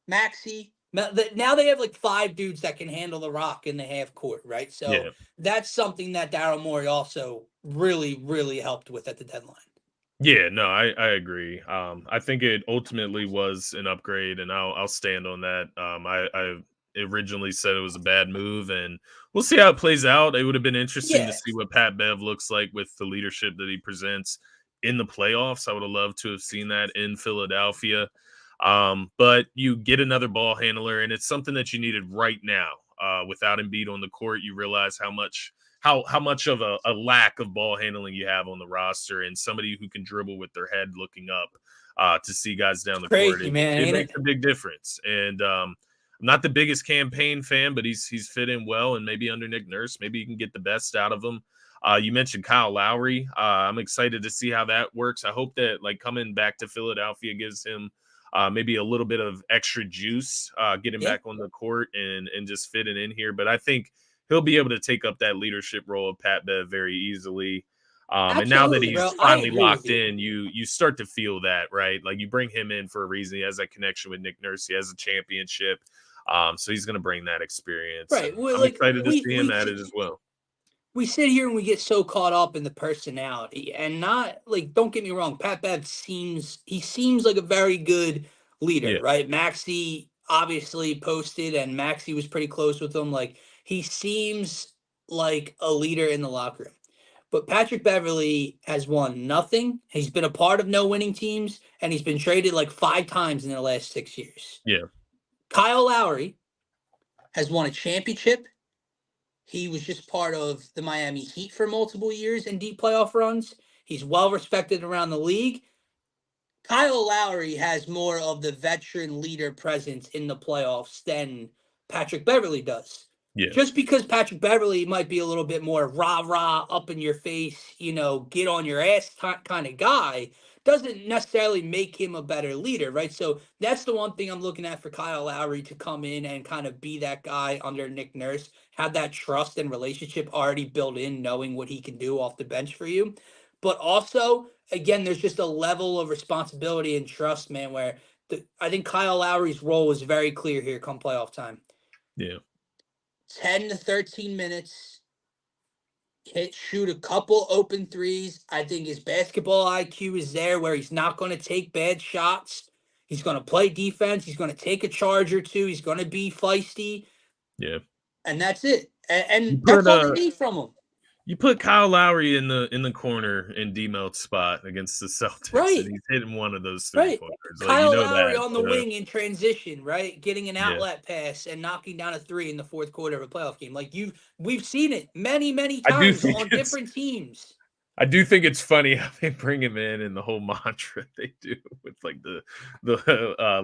Maxey. Now they have like five dudes that can handle the rock in the half court, right? So Yeah. that's something that Daryl Morey also really, really helped with at the deadline. Yeah, no, I agree. I think it ultimately was an upgrade, and I'll stand on that. I originally said it was a bad move, and we'll see how it plays out. It would have been interesting to Yeah, see what Pat Bev looks like with the leadership that he presents in the playoffs. I would have loved to have seen that in Philadelphia. But you get another ball handler, and it's something that you needed right now. Without Embiid on the court, you realize how much of a lack of ball handling you have on the roster, and somebody who can dribble with their head looking up to see guys down the court. crazy, man, It ain't makes it? a big difference. And I'm not the biggest Campaign fan, but he's fit in well, and maybe under Nick Nurse, maybe you can get the best out of him. You mentioned Kyle Lowry. I'm excited to see how that works. I hope that like coming back to Philadelphia gives him maybe a little bit of extra juice, getting Yeah, back on the court and just fitting in here. But I think he'll be able to take up that leadership role of Pat Bev very easily. And now that absolutely, he's bro. I finally agree with locked you. in, you start to feel that, right? Like you bring him in for a reason. He has that connection with Nick Nurse. He has a championship. So he's going to bring that experience. And Right. Well, I'm like excited to see him we at it as well. we sit here and we get so caught up in the personality, and not like, don't get me wrong, Pat Bev seems like a very good leader, Yeah, right? Maxi obviously posted, and Maxi was pretty close with him. Like, he seems like a leader in the locker room. But Patrick Beverly has won nothing. He's been a part of no winning teams, and he's been traded like 5 times in the last 6 years. yeah, Kyle Lowry has won a championship. He was just part of the Miami Heat for multiple years in deep playoff runs. He's well respected around the league. Kyle Lowry has more of the veteran leader presence in the playoffs than Patrick Beverly does. yeah, Just because Patrick Beverly might be a little bit more rah rah, up in your face, get on your ass kind of guy, doesn't necessarily make him a better leader, right? So that's the one thing I'm looking at for Kyle Lowry to come in and kind of be that guy under Nick Nurse, have that trust and relationship already built in, knowing what he can do off the bench for you. But also, again, there's just a level of responsibility and trust, man, where I think Kyle Lowry's role is very clear here come playoff time. yeah. 10 to 13 minutes, shoot a couple open threes. I think his basketball IQ is there where he's not going to take bad shots. He's going to play defense. He's going to take a charge or two. He's going to be feisty. Yeah. And that's it. And You that's put all they need from him. you put Kyle Lowry in the corner in D-Melt's spot against the Celtics, and Right. he's hitting one of those Right. three-pointers. Like, Kyle Lowry that. on the wing in transition, right? Getting an Yeah. outlet pass and knocking down a three in the fourth quarter of a playoff game. Like, we've seen it many, many I do times think on different teams. I do think it's funny how they bring him in and the whole mantra they do with like the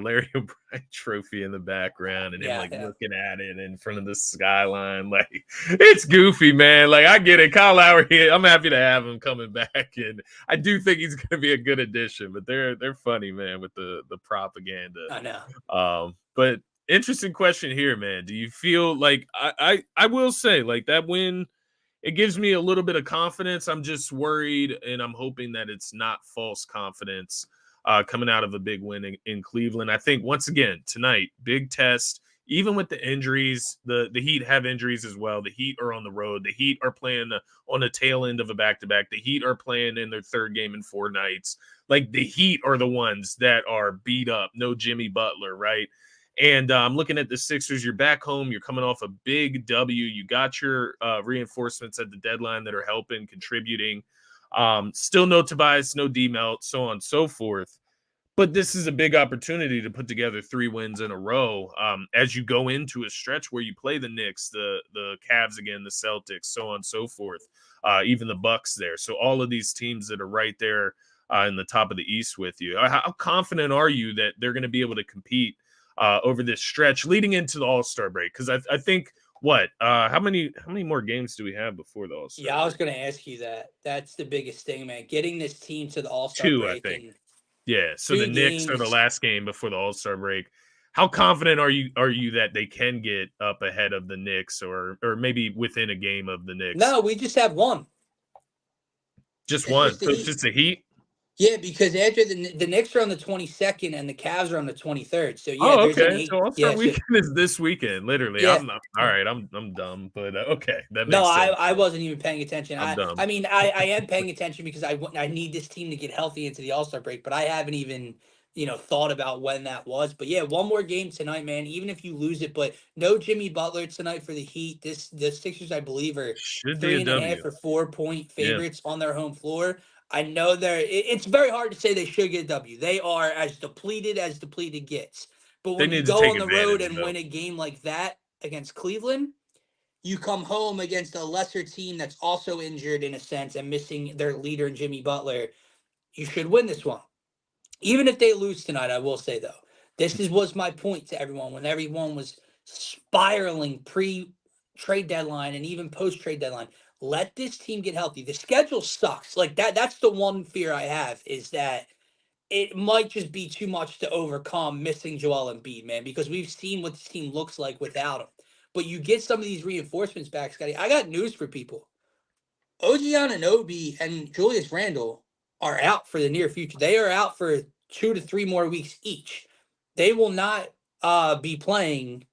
Larry O'Brien trophy in the background and him looking at it in front of the skyline. Like, it's goofy, man. Like, I get it. Kyle Lowry, I'm happy to have him coming back, and I do think he's going to be a good addition. But they're funny, man, with the propaganda. I know. But interesting question here, man. Do you feel like I will say, like, that win, it gives me a little bit of confidence. I'm just worried, and I'm hoping that it's not false confidence coming out of a big win in Cleveland. I think, once again, tonight, big test. Even with the injuries, the Heat have injuries as well. The Heat are on the road. The Heat are playing on the tail end of a back-to-back. The Heat are playing in their third game in 4 nights. Like, the Heat are the ones that are beat up. No Jimmy Butler, right? And I'm looking at the Sixers. You're back home. You're coming off a big W. You got your reinforcements at the deadline that are helping, contributing. Still no Tobias, no D-Melt, so on and so forth. But this is a big opportunity to put together 3 wins in a row as you go into a stretch where you play the Knicks, the Cavs again, the Celtics, so on and so forth, even the Bucks there. So all of these teams that are right there in the top of the East with you. How confident are you that they're going to be able to compete over this stretch leading into the All-Star break? Because I think how many more games do we have before the All-Star? Yeah, I was going to ask you that. That's the biggest thing, man. Getting this team to the All-Star 2, break. I think. Yeah, so the Knicks are the games. last game before the All-Star break. How confident are you that they can get up ahead of the Knicks or maybe within a game of the Knicks? No, we just have one. Just one. So it's just the Heat? Yeah, because after the Knicks are on the 22nd and the Cavs are on the 23rd. So yeah, there's an 8. So All-Star weekend is this weekend, literally. Yeah. All right, I'm dumb, but okay, that makes no, sense. I wasn't even paying attention. I'm dumb. I mean, I am paying attention because I need this team to get healthy into the All-Star break, but I haven't even thought about when that was. But yeah, one more game tonight, man. Even if you lose it, but no Jimmy Butler tonight for the Heat. The Sixers, I believe, are Should 3.5 or 4-point favorites on their home floor. I know it's very hard to say they should get a W. They are as depleted gets. But when you go on the road and win a game like that against Cleveland, you come home against a lesser team that's also injured in a sense and missing their leader, Jimmy Butler. You should win this one. Even if they lose tonight, I will say, though, was my point to everyone when everyone was spiraling pre-trade deadline and even post-trade deadline. Let this team get healthy. The schedule sucks. Like that's the one fear I have, is that it might just be too much to overcome missing Joel Embiid, man, because we've seen what this team looks like without him. But you get some of these reinforcements back, Scotty. I got news for people. OG Anunoby and Julius Randle are out for the near future. They are out for 2 to 3 more weeks each. They will not be playing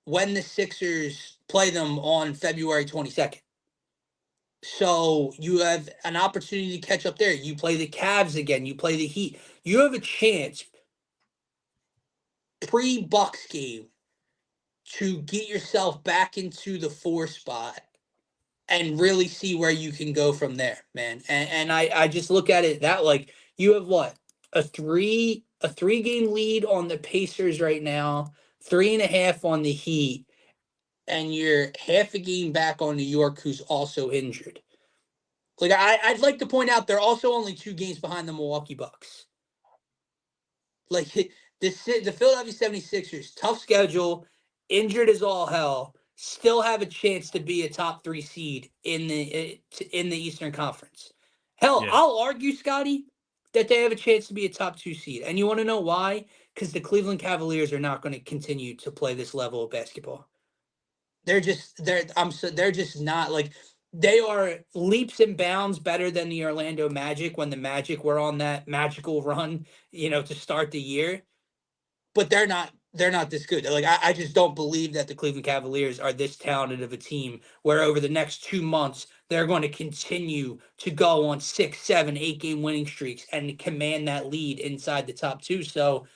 when the Sixers play them on February 22nd. So you have an opportunity to catch up there. You play the Cavs again. You play the Heat. You have a chance pre-Bucks game to get yourself back into the 4 spot and really see where you can go from there, man. And I just look at it that like you have what, a three game lead on the Pacers right now, 3.5 on the Heat, and you're half a game back on New York, who's also injured. Like I'd like to point out they're also only 2 games behind the Milwaukee Bucks. Like the Philadelphia 76ers, tough schedule, injured as all hell, still have a chance to be a top 3 seed in the Eastern Conference. Hell, Yeah. I'll argue, Scotty, that they have a chance to be a top 2 seed. And you want to know why? Because the Cleveland Cavaliers are not going to continue to play this level of basketball. They're just not like they are leaps and bounds better than the Orlando Magic when the Magic were on that magical run, to start the year. But they're not this good. Like I just don't believe that the Cleveland Cavaliers are this talented of a team where over the next 2 months they're going to continue to go on 6, 7, 8 game winning streaks and command that lead inside the top 2. So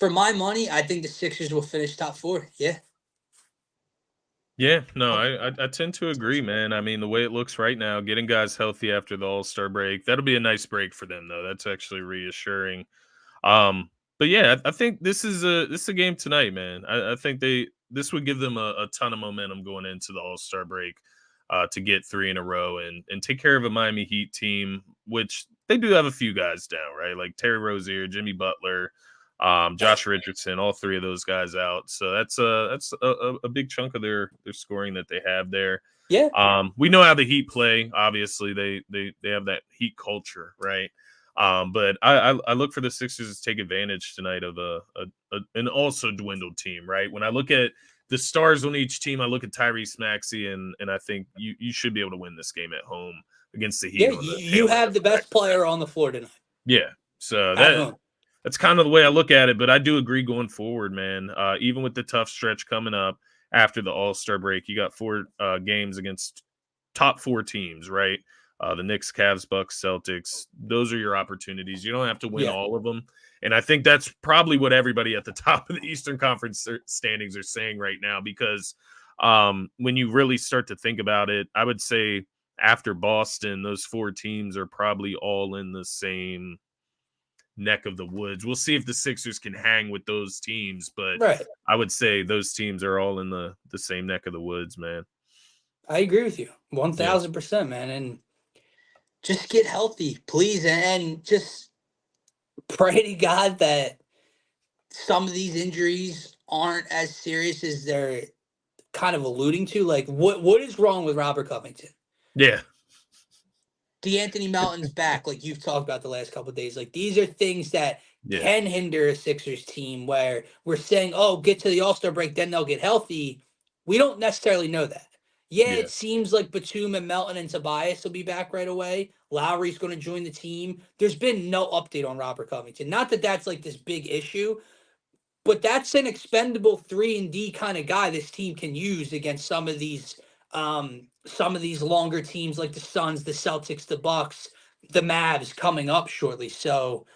for my money, I think the Sixers will finish top 4. Yeah. Yeah, no, I tend to agree, man. I mean, the way it looks right now, getting guys healthy after the All-Star break, that'll be a nice break for them, though. That's actually reassuring. But yeah, I think this is a game tonight, man. I think this would give them a ton of momentum going into the All-Star break, to get 3 in a row and take care of a Miami Heat team, which they do have a few guys down, right? Like Terry Rozier, Jimmy Butler, Josh Richardson, all 3 of those guys out. So that's a big chunk of their scoring that they have there. Yeah. We know how the Heat play. Obviously, they have that Heat culture, right? But I look for the Sixers to take advantage tonight of an also dwindled team, right? When I look at the stars on each team, I look at Tyrese Maxey, and I think you should be able to win this game at home against the Yeah, Heat on the you tail end have of the a best back-to-back. player on the floor tonight Yeah, so at home. that's kind of the way I look at it. But I do agree going forward, man. Even with the tough stretch coming up after the All-Star break, you got 4 games against top 4 teams, right? The Knicks, Cavs, Bucks, Celtics. Those are your opportunities. You don't have to win Yeah. all of them. And I think that's probably what everybody at the top of the Eastern Conference standings are saying right now, because when you really start to think about it, I would say after Boston, those 4 teams are probably all in the same neck of the woods. We'll see if the Sixers can hang with those teams, but Right. I would say those teams are all in the same neck of the woods, man. I agree with you Yeah. 1000%, man. And just get healthy, please. And just pray to God that some of these injuries aren't as serious as they're kind of alluding to. Like, what is wrong with Robert Covington? Yeah. DeAnthony Melton's back, like you've talked about the last couple of days. Like, these are things that Yeah. can hinder a Sixers team where we're saying, oh, get to the All-Star break, then they'll get healthy. We don't necessarily know that. Yeah, Yeah. it seems like Batum and Melton and Tobias will be back right away. Lowry's going to join the team. There's been no update on Robert Covington. Not that that's like this big issue, but that's an expendable 3-and-D kind of guy this team can use against some of these longer teams like the Suns, the Celtics, the Bucks, the Mavs coming up shortly. So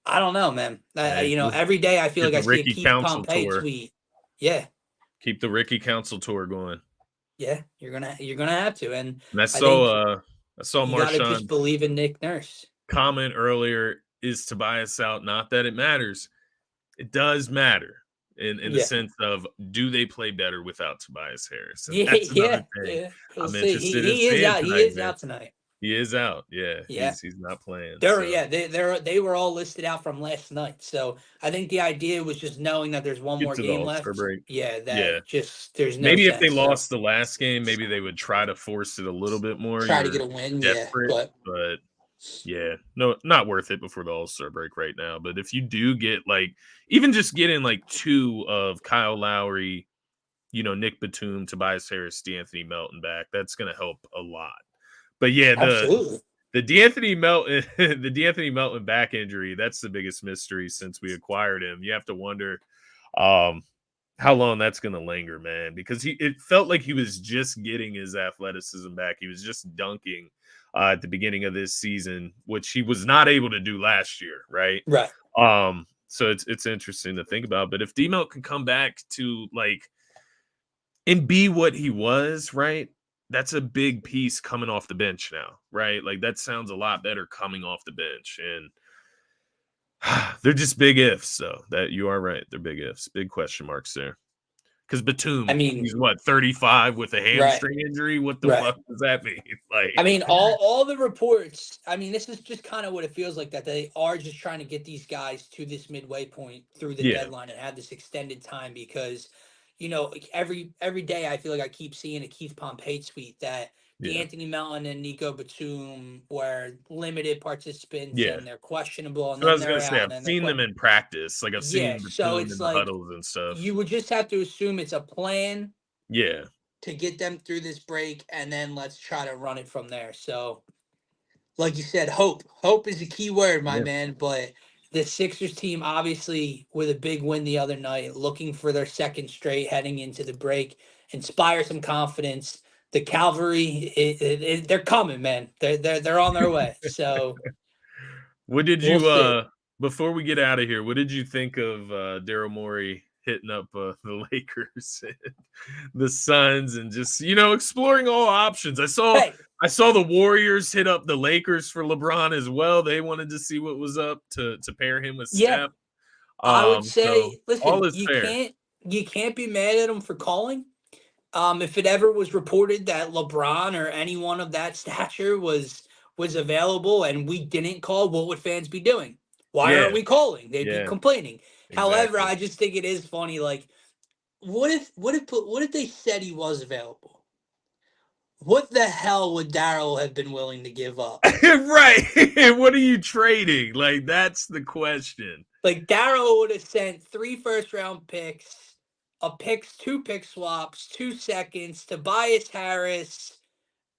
I don't know, man. Hey, Every day I feel get like the I see a Ricky Keith Council Pompey tour. tweet. Yeah, Keep the Ricky Council tour going. yeah, you're gonna have to, and And I I think saw you got to just Marshawn believe in Nick Nurse. comment earlier, is Tobias out? Not that it matters. It does matter in the Yeah, sense of, do they play better without Tobias Harris? And yeah, that's another yeah, thing yeah. We'll I'm see. interested in He is seeing out. He tonight, is man. out tonight. He is out. Yeah, Yeah. he's not playing. They're So yeah, they were all listed out from last night. So I think the idea was just knowing that there's one get more to the game All-Star left. break. Yeah, Yeah. that just there's no Maybe if they sense. So lost the last game, maybe they would try to force it a little bit more. try to get You're a win, yeah. desperate, But but yeah, no, not worth it before the All-Star break right now. But if you do get like, even just getting like 2 of Kyle Lowry, Nick Batum, Tobias Harris, DeAnthony Melton back, that's going to help a lot. But yeah, absolutely. the DeAnthony Melton the DeAnthony Melton back injury, that's the biggest mystery since we acquired him. You have to wonder, um, how long that's going to linger, man, because it felt like he was just getting his athleticism back. He was just dunking at the beginning of this season, which he was not able to do last year, right? Right. So it's interesting to think about. But if D-Milk can come back to like and be what he was, right? That's a big piece coming off the bench now, right? Like that sounds a lot better coming off the bench. And they're just big ifs, so that you are right. They're big ifs, big question marks there. Because I Batum, mean, he's what, 35 with a right. hamstring injury? What the Right. fuck does that mean? Like, I mean, all the reports. I mean, this is just kind of what it feels like, that they are just trying to get these guys to this midway point through the yeah, deadline and have this extended time because, like, every day I feel like I keep seeing a Keith Pompey tweet that yeah, D'Anthony Melton and Nico Batum were limited participants yeah. and they're questionable, and So I then was they're gonna say out I've and then they're seen them in practice. Like I've yeah. seen So Batum it's in the like huddles and stuff. you would just have to assume it's a plan Yeah, to get them through this break, and then let's try to run it from there. So, like you said, hope is a key word, my yeah, man. But the Sixers team, obviously with a big win the other night, looking for their second straight heading into the break, inspire some confidence. The cavalry, they're coming, man. They're on their way. So What did we'll you see. before we get out of here, what did you think of Daryl Morey hitting up the Lakers and the Suns and just, exploring all options? Hey, I saw the Warriors hit up the Lakers for LeBron as well. They wanted to see what was up to pair him with yeah, Steph. I would So say, all listen, is fair. you can't be mad at them for calling. If it ever was reported that LeBron or anyone of that stature was available and we didn't call, what would fans be doing? Why aren't Yeah, we calling? They'd be yeah, complaining. However, exactly. I just think it is funny. Like, what if they said he was available? What the hell would Daryl have been willing to give up? Right. What are you trading? Like that's the question. Like, Daryl would have sent 3 first-round picks, two pick swaps, 2 seconds, Tobias Harris,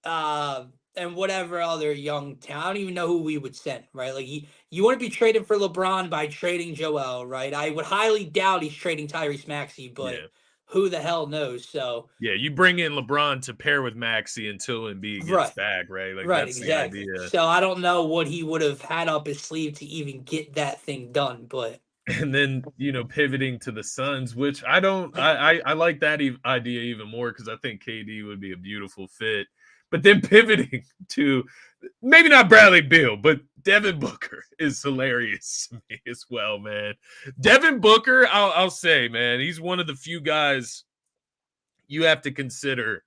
and whatever other young talent. I don't even know who we would send, right? Like, you want to be trading for LeBron by trading Joel, right? I would highly doubt he's trading Tyrese Maxey, but Yeah. who the hell knows? So, Yeah, you bring in LeBron to pair with Maxey until Embiid gets right, back, right? Like right, that's the exactly. idea. So I don't know what he would have had up his sleeve to even get that thing done, but And then, pivoting to the Suns, which I don't I like that idea even more because I think KD would be a beautiful fit. But then pivoting to maybe not Bradley Beal, but Devin Booker is hilarious to me as well, man. Devin Booker, I'll say, man, he's one of the few guys you have to consider.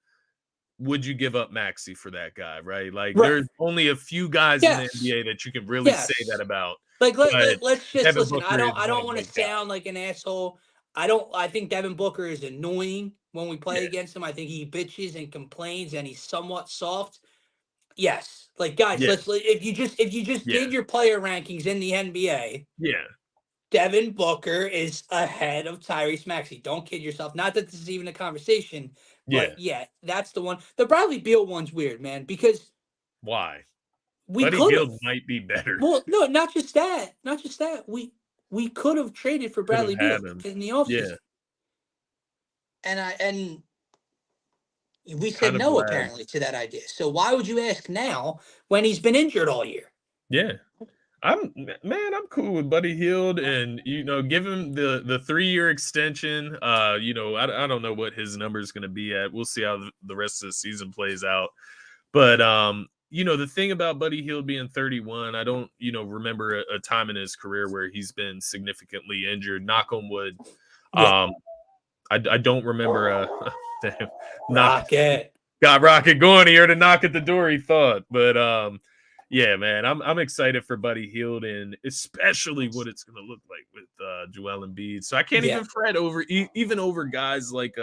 Would you give up Maxi for that guy, right? Like, right. there's only a few guys in the Yes. NBA that you can really say that Yes. about, Like but let's just Devin listen. Booker is I one don't of want to those guys. sound like an asshole. I think Devin Booker is annoying when we Yeah, play against him. I think he bitches and complains and he's somewhat soft. Yes. Like, guys, yeah, if you just yeah, did your player rankings in the NBA, yeah, Devin Booker is ahead of Tyrese Maxey. Don't kid yourself. Not that this is even a conversation, yeah. but yeah, that's the one. The Bradley Beal one's weird, man, because Why? we Buddy could have. Hield might be better. Well, no, not just that. Not just that. We could have traded for Could have Bradley had Beal him. in the Yeah, offseason. And we said kind of no glad. apparently to that idea. So why would you ask now when he's been injured all year? Yeah. I'm cool with Buddy Hield and give him the 3-year extension. I don't know what his number is going to be at. We'll see how the rest of the season plays out. But the thing about Buddy Hield being 31, I don't remember a time in his career where he's been significantly injured. Knock on wood. Yeah. Um, I don't remember damn, knock Rocket. got Rocket going here to knock at the door. He thought, but yeah, man, I'm excited for Buddy Hield and especially what it's going to look like with Joel Embiid. So I can't Yeah. even fret over even over guys like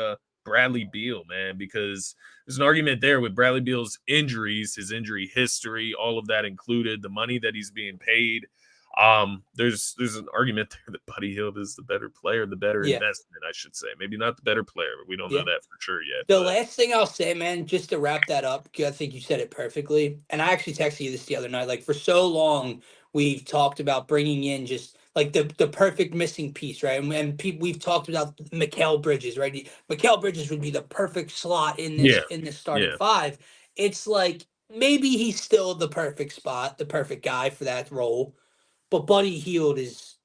Bradley Beal, man, because there's an argument there with Bradley Beal's injuries, his injury history, all of that included, the money that he's being paid. There's an argument there that Buddy Hield is the better player, the better Yeah. investment, I should say. Maybe not the better player, but we don't know Yeah. that for sure yet. The But last thing I'll say, man, just to wrap that up, because I think you said it perfectly. And I actually texted you this the other night. Like, for so long, we've talked about bringing in just like the perfect missing piece, right? And we've talked about Mikal Bridges, right? Mikal Bridges would be the perfect slot Yeah. in this starting Yeah. five. It's like maybe he's still the perfect spot, the perfect guy for that role, but Buddy Hield is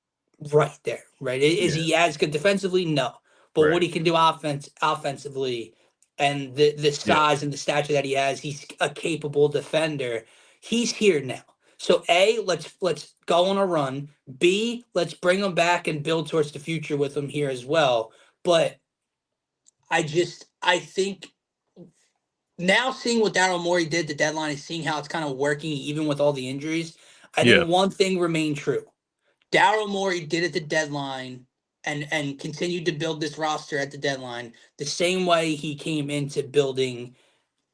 right there, right? Is Yeah. he as good defensively? No, but what Right. he can do offensively, and the Yeah. size and the stature that he has, he's a capable defender. He's here now. So A, let's go on a run. B, let's bring him back and build towards the future with him here as well. But I think now seeing what Daryl Morey did the deadline and seeing how it's kind of working even with all the injuries, I Yeah. think one thing remained true. Daryl Morey did at the deadline and continued to build this roster at the deadline the same way he came into building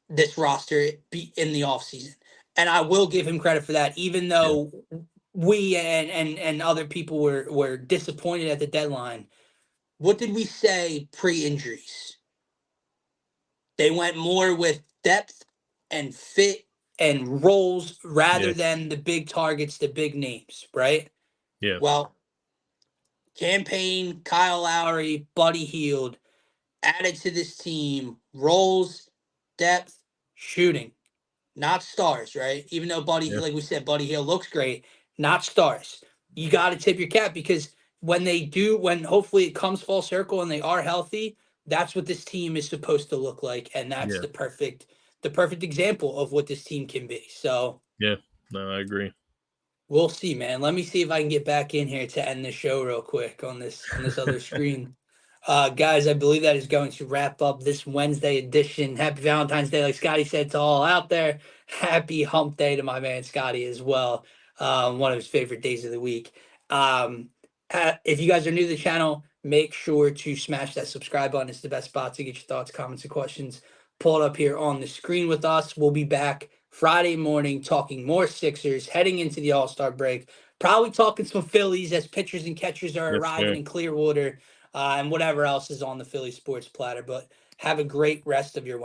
this roster in the offseason. And I will give him credit for that, even Yeah. though we and other people were disappointed at the deadline. What did we say pre-injuries? They went more with depth and fit and roles Yeah. rather than the big targets, the big names, right? Yeah. Well, Campaign, Kyle Lowry, Buddy Hield added to this team roles, depth, shooting, not stars, right? Even though Yeah. like we said, Buddy Hield looks great, not stars. You got to tip your cap because when hopefully it comes full circle and they are healthy, that's what this team is supposed to look like, and that's Yeah. the perfect example of what this team can be. So Yeah. No, I agree. we'll see, man. Let me see if I can get back in here to end the show real quick on this other screen. Guys, I believe that is going to wrap up this Wednesday edition. Happy Valentine's Day, like Scotty said to all out there. Happy Hump Day to my man Scotty as well. One of his favorite days of the week. If you guys are new to the channel, make sure to smash that subscribe button. It's the best spot to get your thoughts, comments, and questions pulled up here on the screen with us. We'll be back Friday morning talking more Sixers, heading into the All-Star break. Probably talking some Phillies as pitchers and catchers are Yes, arriving sir. in Clearwater, and whatever else is on the Philly sports platter. But have a great rest of your